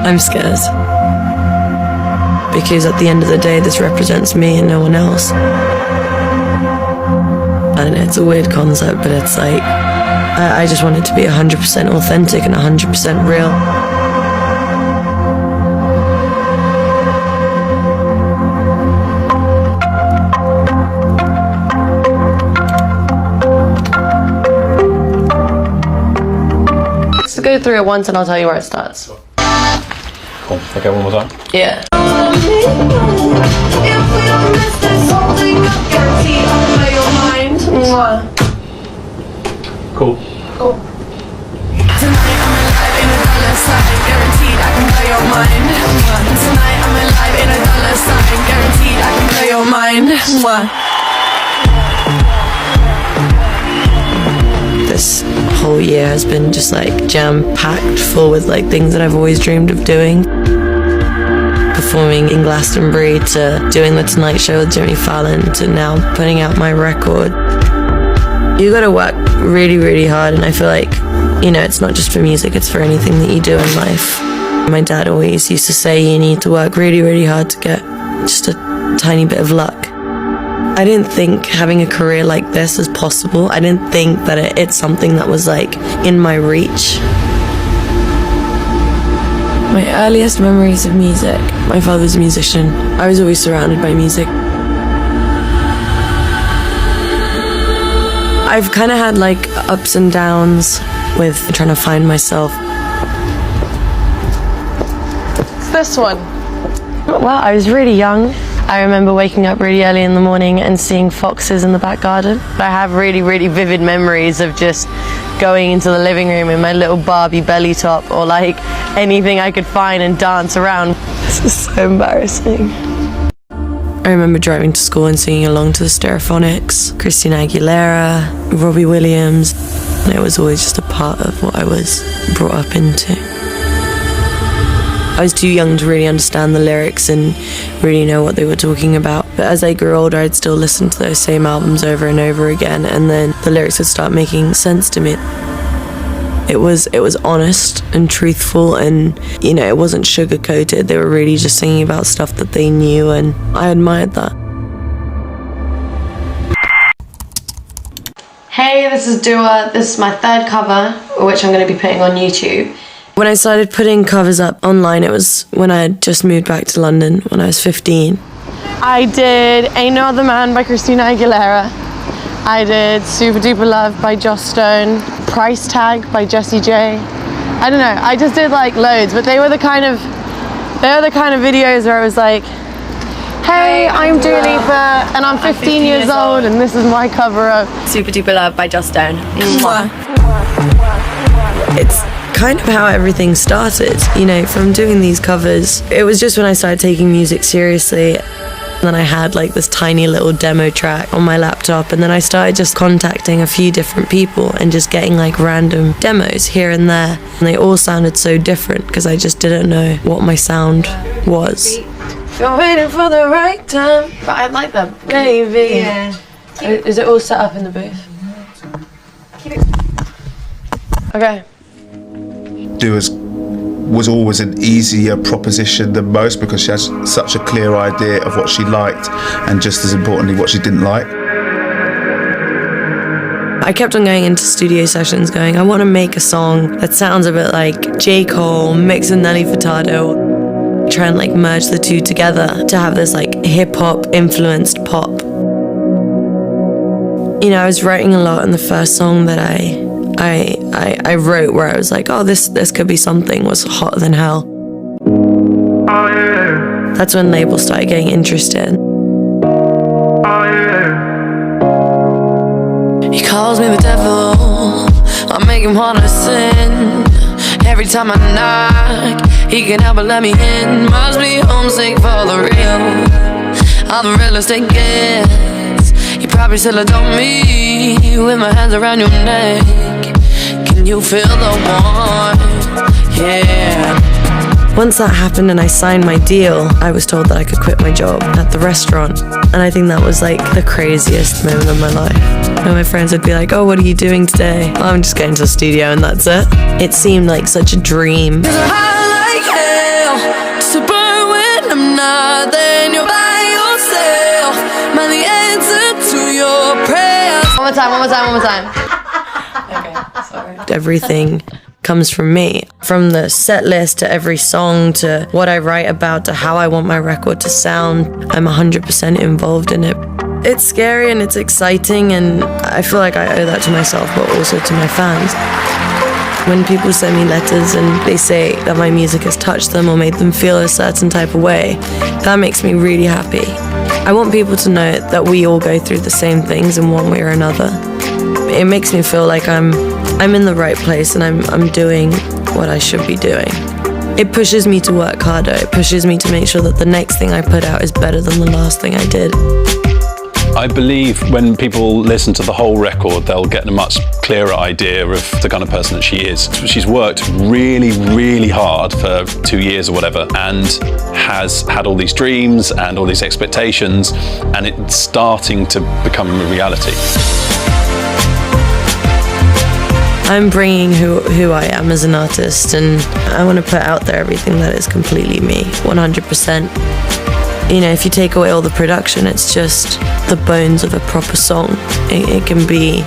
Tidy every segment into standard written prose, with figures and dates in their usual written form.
I'm scared. Because at the end of the day, this represents me and no one else. I don't know, it's a weird concept, but it's like, I just want it to be 100% authentic and 100% real. Let's go through it once and I'll tell you where it starts. Cool. Okay, one more time. Yeah. Cool. Cool. Tonight I'm alive in a dollar sign, guaranteed I can blow your mind. Tonight I'm alive in a dollar sign, guaranteed I can blow your mind. This whole year has been just like jam-packed full with like things that I've always dreamed of doing. Performing in Glastonbury to doing the Tonight Show with Jimmy Fallon to now putting out my record. You gotta work really, really hard, and I feel like, you know, it's not just for music, it's for anything that you do in life. My dad always used to say you need to work really, really hard to get just a tiny bit of luck. I didn't think having a career like this was possible. I didn't think that it's something that was like in my reach. My earliest memories of music, my father's a musician. I was always surrounded by music. I've kind of had like ups and downs with trying to find myself. It's this one. Well, I was really young. I remember waking up really early in the morning and seeing foxes in the back garden. I have really, really vivid memories of just going into the living room in my little Barbie belly top or like anything I could find and dance around. This is so embarrassing. I remember driving to school and singing along to the Stereophonics, Christina Aguilera, Robbie Williams, and it was always just a part of what I was brought up into. I was too young to really understand the lyrics and really know what they were talking about, but as I grew older I'd still listen to those same albums over and over again, and then the lyrics would start making sense to me. It was honest and truthful, and you know, it wasn't sugar-coated. They were really just singing about stuff that they knew, and I admired that. Hey, this is Dua. This is my third cover, which I'm going to be putting on YouTube. When I started putting covers up online, it was when I had just moved back to London when I was 15. I did Ain't No Other Man by Christina Aguilera. I did Super Duper Love by Joss Stone, Price Tag by Jessie J. I don't know, I just did like loads, but they were the kind of videos where I was like, hey, I'm Dua Lipa and I'm 15 years old and this is my cover of Super Duper Love by Joss Stone. It's kind of how everything started, you know, from doing these covers. It was just when I started taking music seriously. And then I had like this tiny little demo track on my laptop, and then I started just contacting a few different people and just getting like random demos here and there, and they all sounded so different because I just didn't know what my sound was. You're waiting for the right time, but I like that, baby. Yeah. Is it all set up in the booth? Okay. Dua's was always an easier proposition than most because she has such a clear idea of what she liked and just as importantly what she didn't like. I kept on going into studio sessions going, I want to make a song that sounds a bit like J. Cole mixed with Nelly Furtado. Try and like merge the two together to have this like hip-hop influenced pop. You know, I was writing a lot, and the first song that I wrote where I was like, oh, this could be something, was Hotter Than Hell. That's when labels started getting interested. He calls me the devil, I make him wanna sin. Every time I knock, he can't help but let me in. Must be homesick for the real, all the real estate gets. You probably still adore me with my hands around your neck. Can you feel the warmth? Yeah. Once that happened and I signed my deal, I was told that I could quit my job at the restaurant. And I think that was like the craziest moment of my life. And my friends would be like, oh, what are you doing today? I'm just going to the studio and that's it. It seemed like such a dream. I like more time. Okay, sorry. Everything comes from me. From the set list to every song to what I write about to how I want my record to sound, I'm 100% involved in it. It's scary and it's exciting, and I feel like I owe that to myself, but also to my fans. When people send me letters and they say that my music has touched them or made them feel a certain type of way, that makes me really happy. I want people to know that we all go through the same things in one way or another. It makes me feel like I'm in the right place and I'm doing what I should be doing. It pushes me to work harder. It pushes me to make sure that the next thing I put out is better than the last thing I did. I believe when people listen to the whole record, they'll get a much clearer idea of the kind of person that she is. She's worked really, really hard for 2 years or whatever, and has had all these dreams and all these expectations, and it's starting to become a reality. I'm bringing who I am as an artist, and I want to put out there everything that is completely me, 100%. You know, if you take away all the production, it's just the bones of a proper song. It can be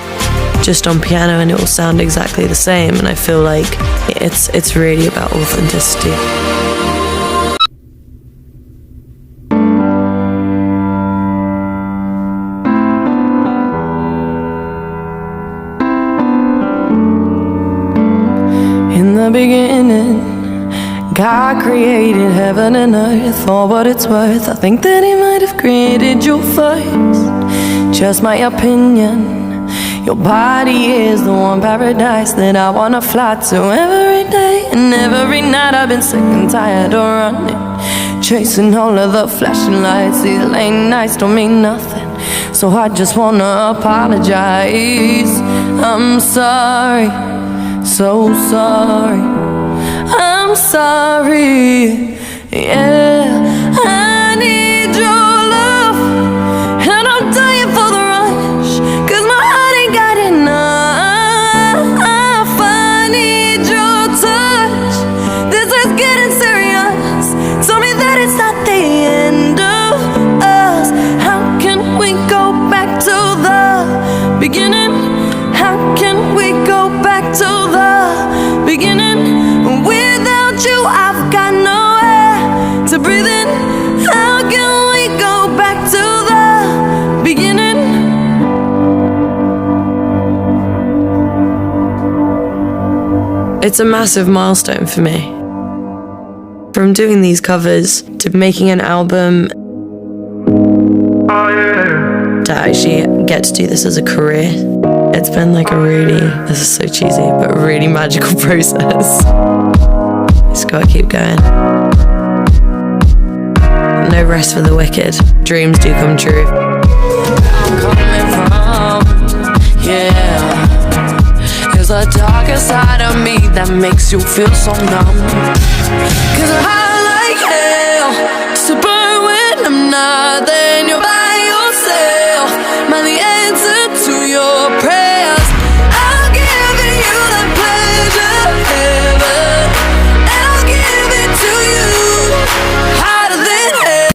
just on piano and it will sound exactly the same, and I feel like it's really about authenticity. In the beginning, God created heaven and earth. For what it's worth, I think that he might have created you first. Just my opinion. Your body is the one paradise that I wanna fly to every day and every night. I've been sick and tired of running, chasing all of the flashing lights. These late nights don't mean nothing, so I just wanna apologize. I'm sorry, so sorry. I'm sorry, yeah. I need your love, and I'm dying for the rush, 'cause my heart ain't got enough. I need your touch, this is getting serious. Tell me that it's not the end of us. How can we go back to the beginning? How can we go back to the beginning? Without you, I've got no air to breathe in. How can we go back to the beginning? It's a massive milestone for me. From doing these covers to making an album, to actually get to do this as a career, it's been like a really, this is so cheesy, but a really magical process. Just gotta keep going. No rest for the wicked. Dreams do come true. I'm coming from, yeah, is the darker side of me that makes you feel so numb. 'Cause